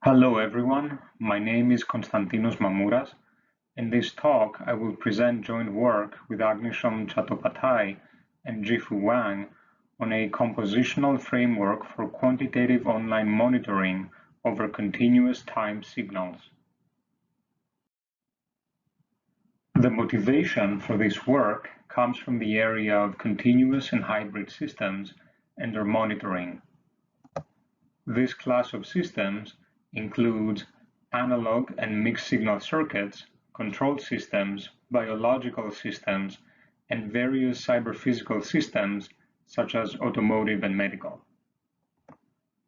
Hello everyone, my name is Konstantinos Mamouras. In this talk, I will present joint work with Agnishom Chattopadhyay and Zhifu Wang on a compositional framework for quantitative online monitoring over continuous time signals. The motivation for this work comes from the area of continuous and hybrid systems and their monitoring. This class of systems includes analog and mixed signal circuits, control systems, biological systems, and various cyber-physical systems such as automotive and medical.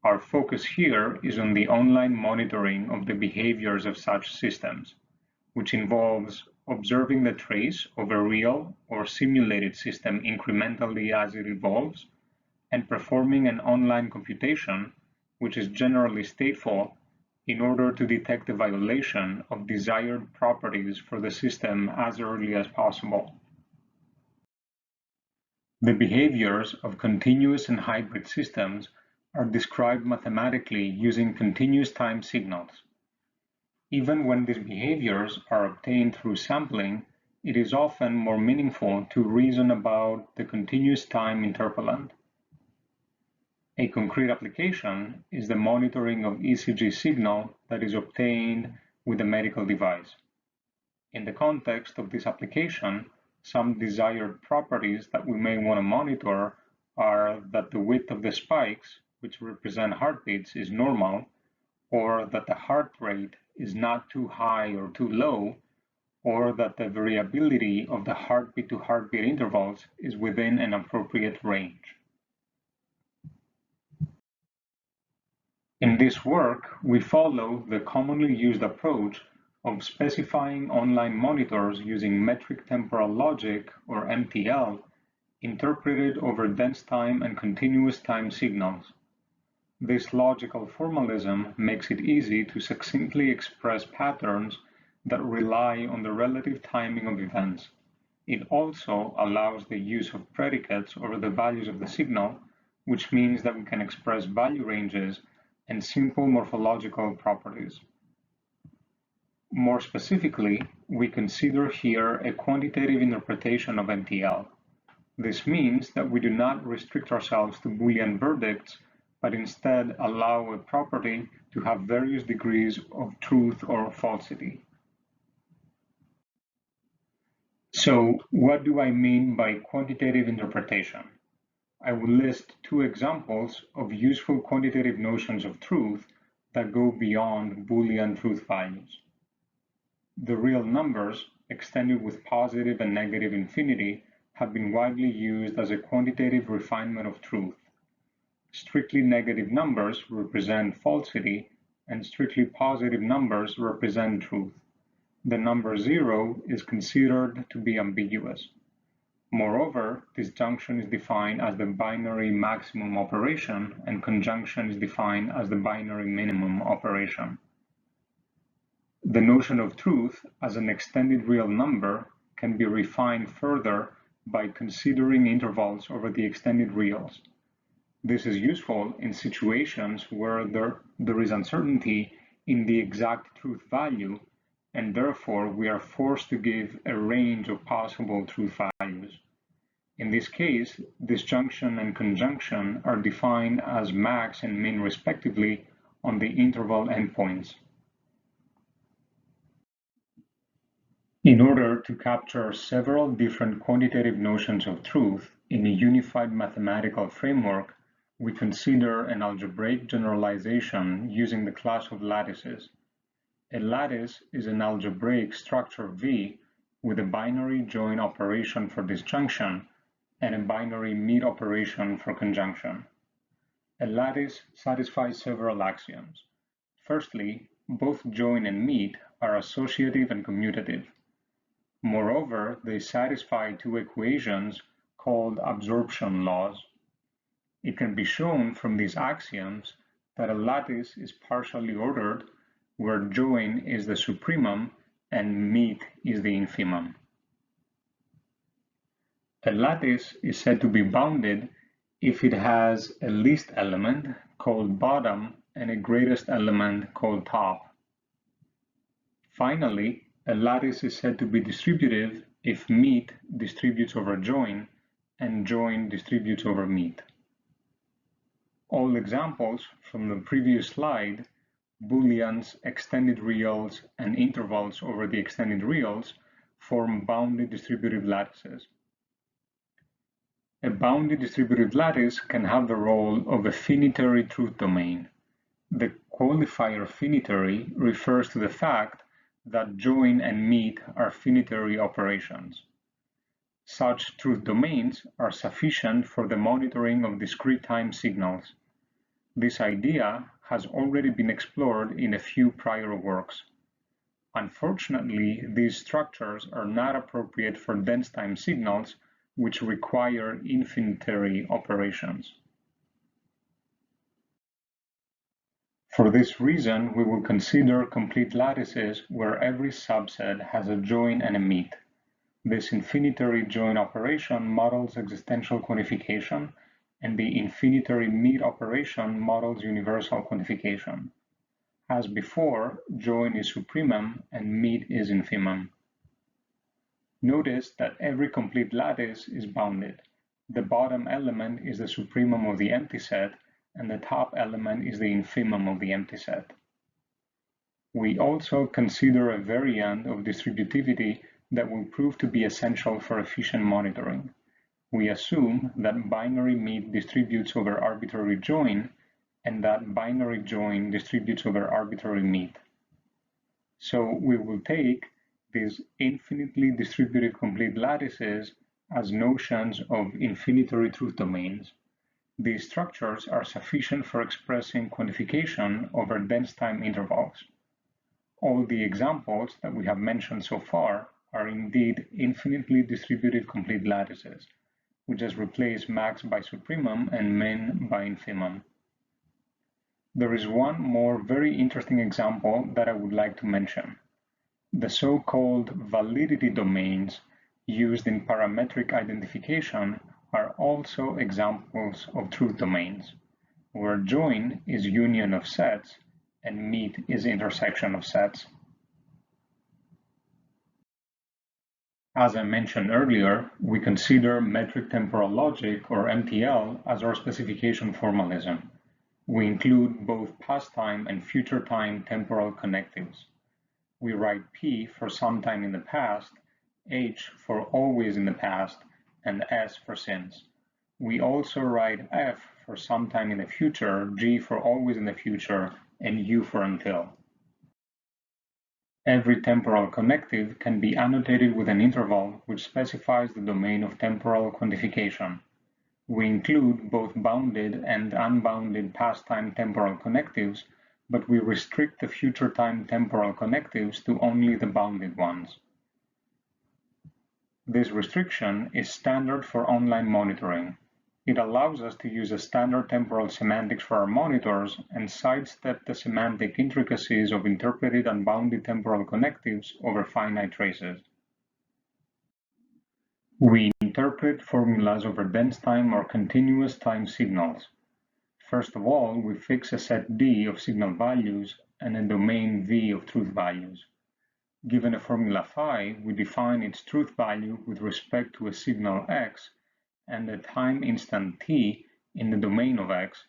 Our focus here is on the online monitoring of the behaviors of such systems, which involves observing the trace of a real or simulated system incrementally as it evolves, and performing an online computation, which is generally stateful, in order to detect the violation of desired properties for the system as early as possible. The behaviors of continuous and hybrid systems are described mathematically using continuous time signals. Even when these behaviors are obtained through sampling, it is often more meaningful to reason about the continuous time interpolant. A concrete application is the monitoring of ECG signal that is obtained with a medical device. In the context of this application, some desired properties that we may want to monitor are that the width of the spikes, which represent heartbeats, is normal, or that the heart rate is not too high or too low, or that the variability of the heartbeat to heartbeat intervals is within an appropriate range. In this work, we follow the commonly used approach of specifying online monitors using metric temporal logic, or MTL, interpreted over dense time and continuous time signals. This logical formalism makes it easy to succinctly express patterns that rely on the relative timing of events. It also allows the use of predicates over the values of the signal, which means that we can express value ranges and simple morphological properties. More specifically, we consider here a quantitative interpretation of MTL. This means that we do not restrict ourselves to Boolean verdicts, but instead allow a property to have various degrees of truth or falsity. So, what do I mean by quantitative interpretation? I will list two examples of useful quantitative notions of truth that go beyond Boolean truth values. The real numbers, extended with positive and negative infinity, have been widely used as a quantitative refinement of truth. Strictly negative numbers represent falsity, and strictly positive numbers represent truth. The number 0 is considered to be ambiguous. Moreover, disjunction is defined as the binary maximum operation, and conjunction is defined as the binary minimum operation. The notion of truth as an extended real number can be refined further by considering intervals over the extended reals. This is useful in situations where there is uncertainty in the exact truth value, and therefore we are forced to give a range of possible truth values. In this case, disjunction and conjunction are defined as max and min respectively on the interval endpoints. In order to capture several different quantitative notions of truth in a unified mathematical framework, we consider an algebraic generalization using the class of lattices. A lattice is an algebraic structure V with a binary join operation for disjunction and a binary meet operation for conjunction. A lattice satisfies several axioms. Firstly, both join and meet are associative and commutative. Moreover, they satisfy two equations called absorption laws. It can be shown from these axioms that a lattice is partially ordered where join is the supremum and meet is the infimum. A lattice is said to be bounded if it has a least element called bottom and a greatest element called top. Finally, a lattice is said to be distributive if meet distributes over join and join distributes over meet. All examples from the previous slide, Booleans, extended reals, and intervals over the extended reals, form bounded distributive lattices. A bounded distributive lattice can have the role of a finitary truth domain. The qualifier finitary refers to the fact that join and meet are finitary operations. Such truth domains are sufficient for the monitoring of discrete time signals. This idea has already been explored in a few prior works. Unfortunately, these structures are not appropriate for dense time signals, which require infinitary operations. For this reason, we will consider complete lattices where every subset has a join and a meet. This infinitary join operation models existential quantification, and the infinitary meet operation models universal quantification. As before, join is supremum and meet is infimum. Notice that every complete lattice is bounded. The bottom element is the supremum of the empty set, and the top element is the infimum of the empty set. We also consider a variant of distributivity that will prove to be essential for efficient monitoring. We assume that binary meet distributes over arbitrary join, and that binary join distributes over arbitrary meet. So we will take these infinitely distributive complete lattices as notions of infinitary truth domains. These structures are sufficient for expressing quantification over dense time intervals. All the examples that we have mentioned so far are indeed infinitely distributive complete lattices. We just replace max by supremum and min by infimum. There is one more very interesting example that I would like to mention. The so-called validity domains used in parametric identification are also examples of truth domains, where join is union of sets and meet is intersection of sets. As I mentioned earlier, we consider metric temporal logic, or MTL, as our specification formalism. We include both past time and future time temporal connectives. We write P for sometime in the past, H for always in the past, and S for since. We also write F for sometime in the future, G for always in the future, and U for until. Every temporal connective can be annotated with an interval which specifies the domain of temporal quantification. We include both bounded and unbounded past-time temporal connectives, but we restrict the future-time temporal connectives to only the bounded ones. This restriction is standard for online monitoring. It allows us to use a standard temporal semantics for our monitors and sidestep the semantic intricacies of interpreted unbounded temporal connectives over finite traces. We interpret formulas over dense time or continuous time signals. First of all, we fix a set D of signal values and a domain V of truth values. Given a formula phi, we define its truth value with respect to a signal x and a time instant t in the domain of x,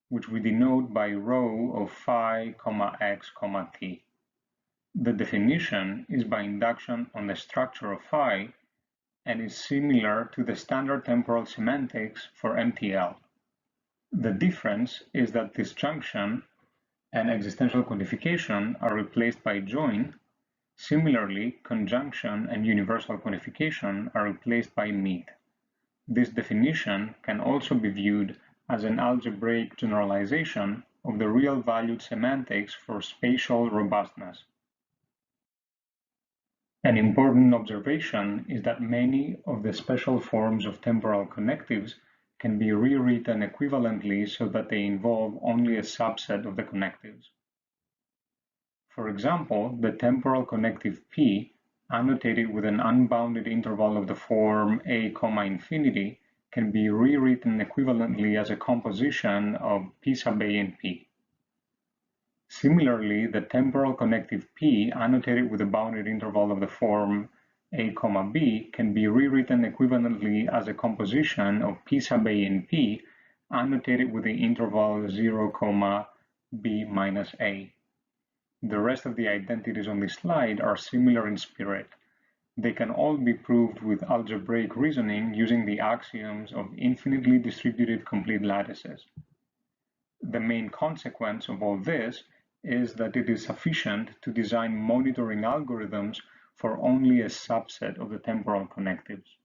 which we denote by rho of phi, x, t. The definition is by induction on the structure of phi and is similar to the standard temporal semantics for MTL. The difference is that disjunction and existential quantification are replaced by join. Similarly, conjunction and universal quantification are replaced by meet. This definition can also be viewed as an algebraic generalization of the real-valued semantics for spatial robustness. An important observation is that many of the special forms of temporal connectives can be rewritten equivalently so that they involve only a subset of the connectives. For example, the temporal connective P, annotated with an unbounded interval of the form a, infinity, can be rewritten equivalently as a composition of P sub a and P. Similarly, the temporal connective P, annotated with a bounded interval of the form a, b, can be rewritten equivalently as a composition of P sub a and P, annotated with the interval 0, b minus a. The rest of the identities on this slide are similar in spirit. They can all be proved with algebraic reasoning using the axioms of infinitely distributed complete lattices. The main consequence of all this is that it is sufficient to design monitoring algorithms for only a subset of the temporal connectives.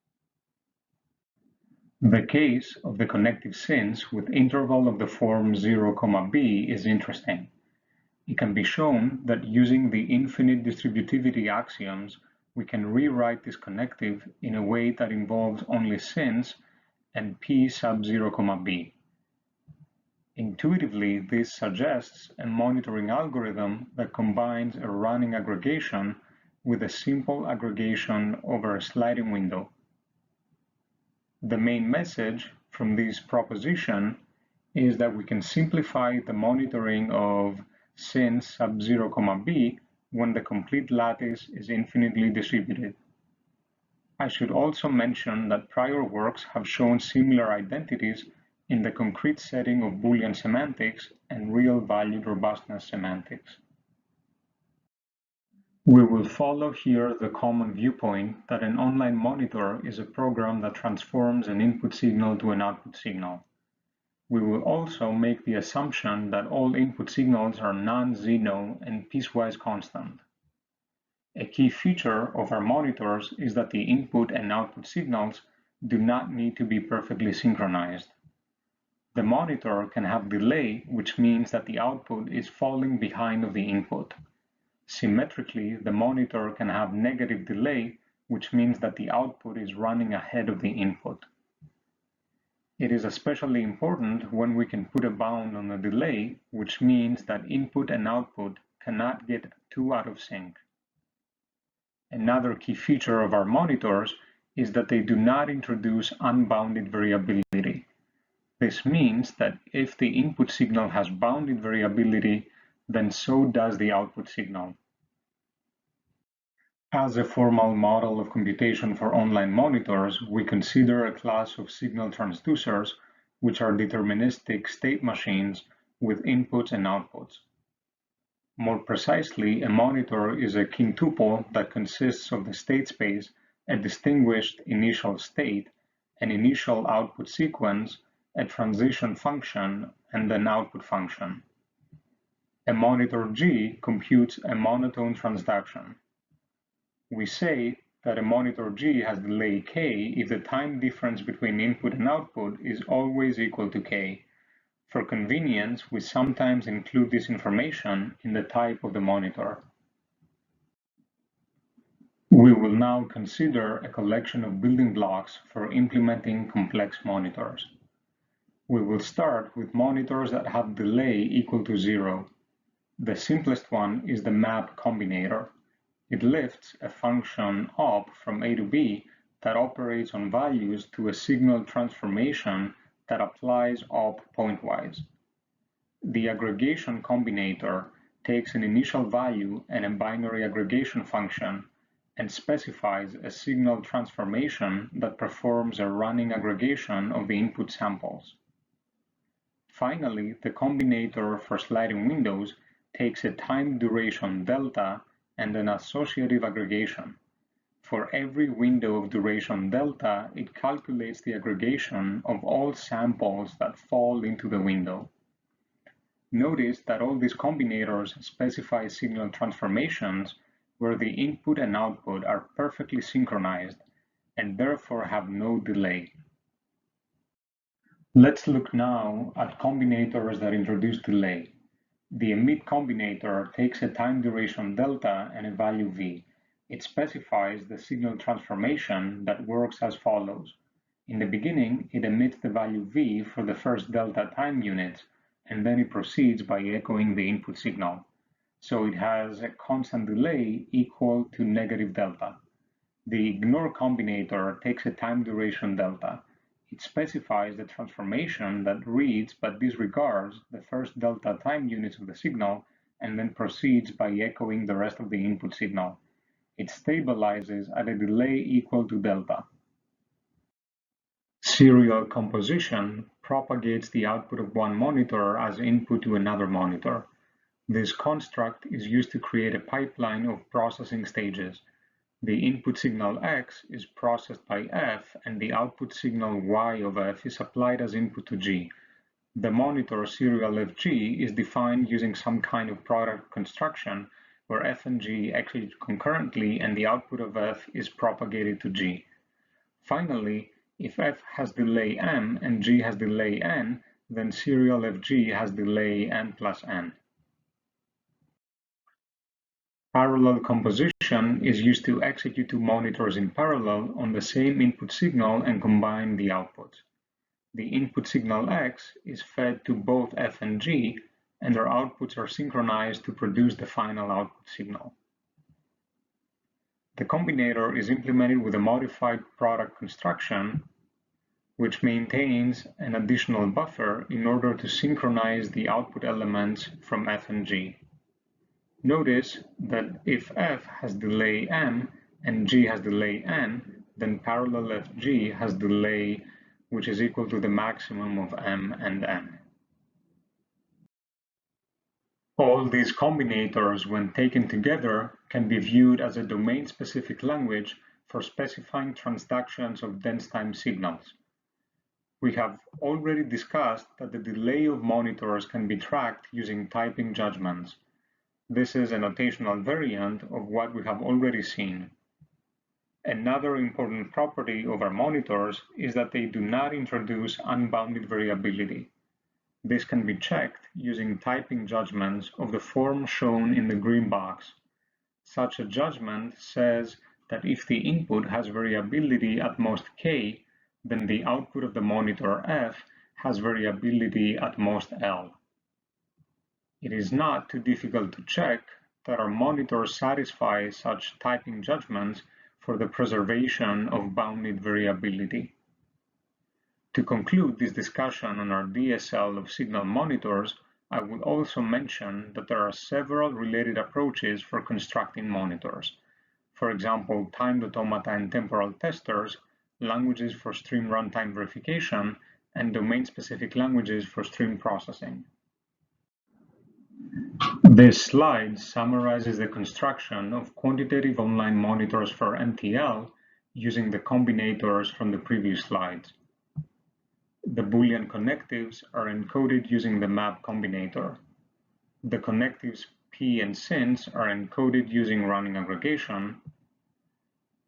The case of the connective sins with interval of the form 0, b is interesting. It can be shown that using the infinite distributivity axioms, we can rewrite this connective in a way that involves only sins and P sub 0, b. Intuitively, this suggests a monitoring algorithm that combines a running aggregation with a simple aggregation over a sliding window. The main message from this proposition is that we can simplify the monitoring of sin sub 0, b when the complete lattice is infinitely distributed. I should also mention that prior works have shown similar identities in the concrete setting of Boolean semantics and real-valued robustness semantics. We will follow here the common viewpoint that an online monitor is a program that transforms an input signal to an output signal. We will also make the assumption that all input signals are non-zero and piecewise constant. A key feature of our monitors is that the input and output signals do not need to be perfectly synchronized. The monitor can have delay, which means that the output is falling behind of the input. Symmetrically, the monitor can have negative delay, which means that the output is running ahead of the input. It is especially important when we can put a bound on the delay, which means that input and output cannot get too out of sync. Another key feature of our monitors is that they do not introduce unbounded variability. This means that if the input signal has bounded variability, then so does the output signal. As a formal model of computation for online monitors, we consider a class of signal transducers, which are deterministic state machines with inputs and outputs. More precisely, a monitor is a quintuple that consists of the state space, a distinguished initial state, an initial output sequence, a transition function, and an output function. A monitor G computes a monotone transduction. We say that a monitor G has delay k if the time difference between input and output is always equal to k. For convenience, we sometimes include this information in the type of the monitor. We will now consider a collection of building blocks for implementing complex monitors. We will start with monitors that have delay equal to 0. The simplest one is the map combinator. It lifts a function op from A to B that operates on values to a signal transformation that applies op pointwise. The aggregation combinator takes an initial value and a binary aggregation function and specifies a signal transformation that performs a running aggregation of the input samples. Finally, the combinator for sliding windows takes a time duration delta and an associative aggregation. For every window of duration delta, it calculates the aggregation of all samples that fall into the window. Notice that all these combinators specify signal transformations where the input and output are perfectly synchronized and therefore have no delay. Let's look now at combinators that introduce delay. The emit combinator takes a time duration delta and a value v. It specifies the signal transformation that works as follows. In the beginning, it emits the value v for the first delta time units, and then it proceeds by echoing the input signal. So it has a constant delay equal to negative delta. The ignore combinator takes a time duration delta. It specifies the transformation that reads but disregards the first delta time units of the signal and then proceeds by echoing the rest of the input signal. It stabilizes at a delay equal to delta. Serial composition propagates the output of one monitor as input to another monitor. This construct is used to create a pipeline of processing stages. The input signal X is processed by F, and the output signal Y of F is applied as input to G. The monitor serial FG is defined using some kind of product construction where F and G execute concurrently and the output of F is propagated to G. Finally, if F has delay M and G has delay N, then serial FG has delay N plus N. Parallel composition is used to execute two monitors in parallel on the same input signal and combine the outputs. The input signal X is fed to both F and G, and their outputs are synchronized to produce the final output signal. The combinator is implemented with a modified product construction, which maintains an additional buffer in order to synchronize the output elements from F and G. Notice that if F has delay M and G has delay N, then parallel FG has delay which is equal to the maximum of M and N. All these combinators, when taken together, can be viewed as a domain-specific language for specifying transductions of dense-time signals. We have already discussed that the delay of monitors can be tracked using typing judgments. This is a notational variant of what we have already seen. Another important property of our monitors is that they do not introduce unbounded variability. This can be checked using typing judgments of the form shown in the green box. Such a judgment says that if the input has variability at most k, then the output of the monitor F has variability at most L. It is not too difficult to check that our monitors satisfy such typing judgments for the preservation of bounded variability. To conclude this discussion on our DSL of signal monitors, I would also mention that there are several related approaches for constructing monitors. For example, timed automata and temporal testers, languages for stream runtime verification, and domain-specific languages for stream processing. This slide summarizes the construction of quantitative online monitors for MTL using the combinators from the previous slides. The Boolean connectives are encoded using the map combinator. The connectives P and since are encoded using running aggregation.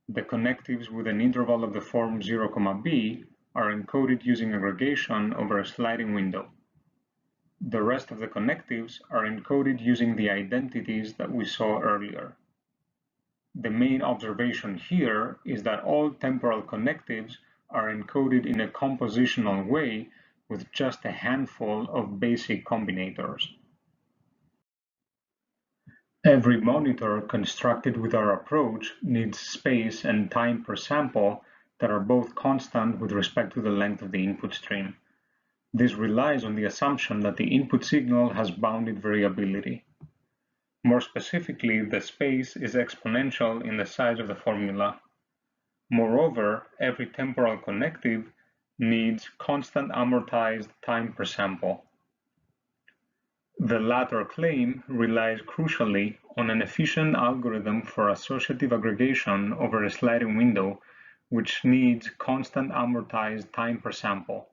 The connectives with an interval of the form 0, b are encoded using aggregation over a sliding window. The rest of the connectives are encoded using the identities that we saw earlier. The main observation here is that all temporal connectives are encoded in a compositional way with just a handful of basic combinators. Every monitor constructed with our approach needs space and time per sample that are both constant with respect to the length of the input stream. This relies on the assumption that the input signal has bounded variability. More specifically, the space is exponential in the size of the formula. Moreover, every temporal connective needs constant amortized time per sample. The latter claim relies crucially on an efficient algorithm for associative aggregation over a sliding window, which needs constant amortized time per sample.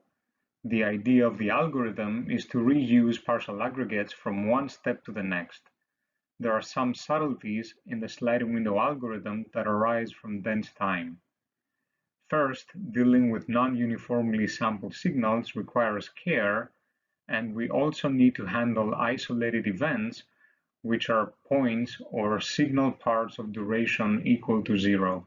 The idea of the algorithm is to reuse partial aggregates from one step to the next. There are some subtleties in the sliding window algorithm that arise from dense time. First, dealing with non-uniformly sampled signals requires care, and we also need to handle isolated events, which are points or signal parts of duration equal to 0.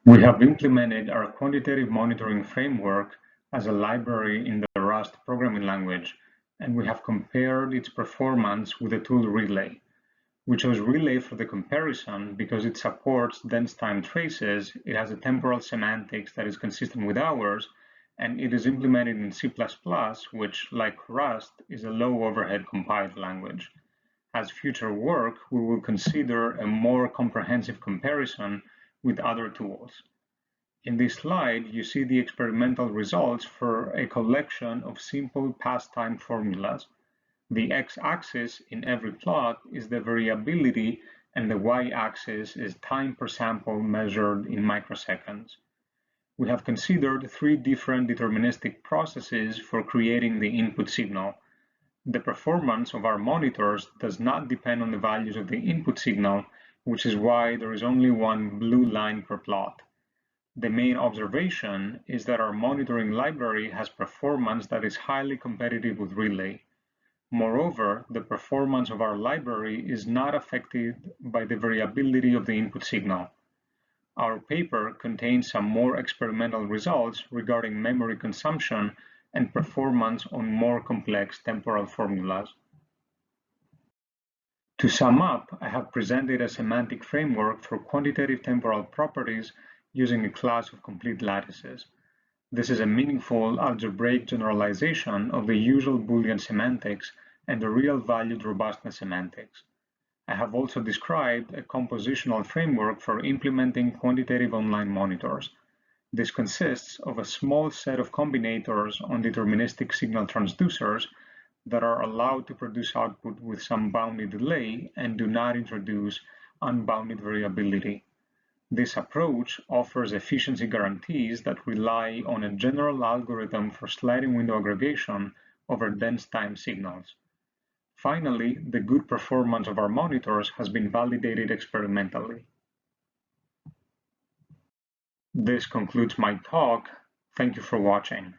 We have implemented our quantitative monitoring framework as a library in the Rust programming language, and we have compared its performance with the tool Relay. We chose Relay for the comparison because it supports dense time traces, it has a temporal semantics that is consistent with ours, and it is implemented in C++, which, like Rust, is a low-overhead compiled language. As future work, we will consider a more comprehensive comparison with other tools. In this slide, you see the experimental results for a collection of simple pastime formulas. The x-axis in every plot is the variability, and the y-axis is time per sample measured in microseconds. We have considered three different deterministic processes for creating the input signal. The performance of our monitors does not depend on the values of the input signal, which is why there is only one blue line per plot. The main observation is that our monitoring library has performance that is highly competitive with relay. Moreover, the performance of our library is not affected by the variability of the input signal. Our paper contains some more experimental results regarding memory consumption and performance on more complex temporal formulas. To sum up, I have presented a semantic framework for quantitative temporal properties using a class of complete lattices. This is a meaningful algebraic generalization of the usual Boolean semantics and the real-valued robustness semantics. I have also described a compositional framework for implementing quantitative online monitors. This consists of a small set of combinators on deterministic signal transducers that are allowed to produce output with some bounded delay and do not introduce unbounded variability. This approach offers efficiency guarantees that rely on a general algorithm for sliding window aggregation over dense time signals. Finally, the good performance of our monitors has been validated experimentally. This concludes my talk. Thank you for watching.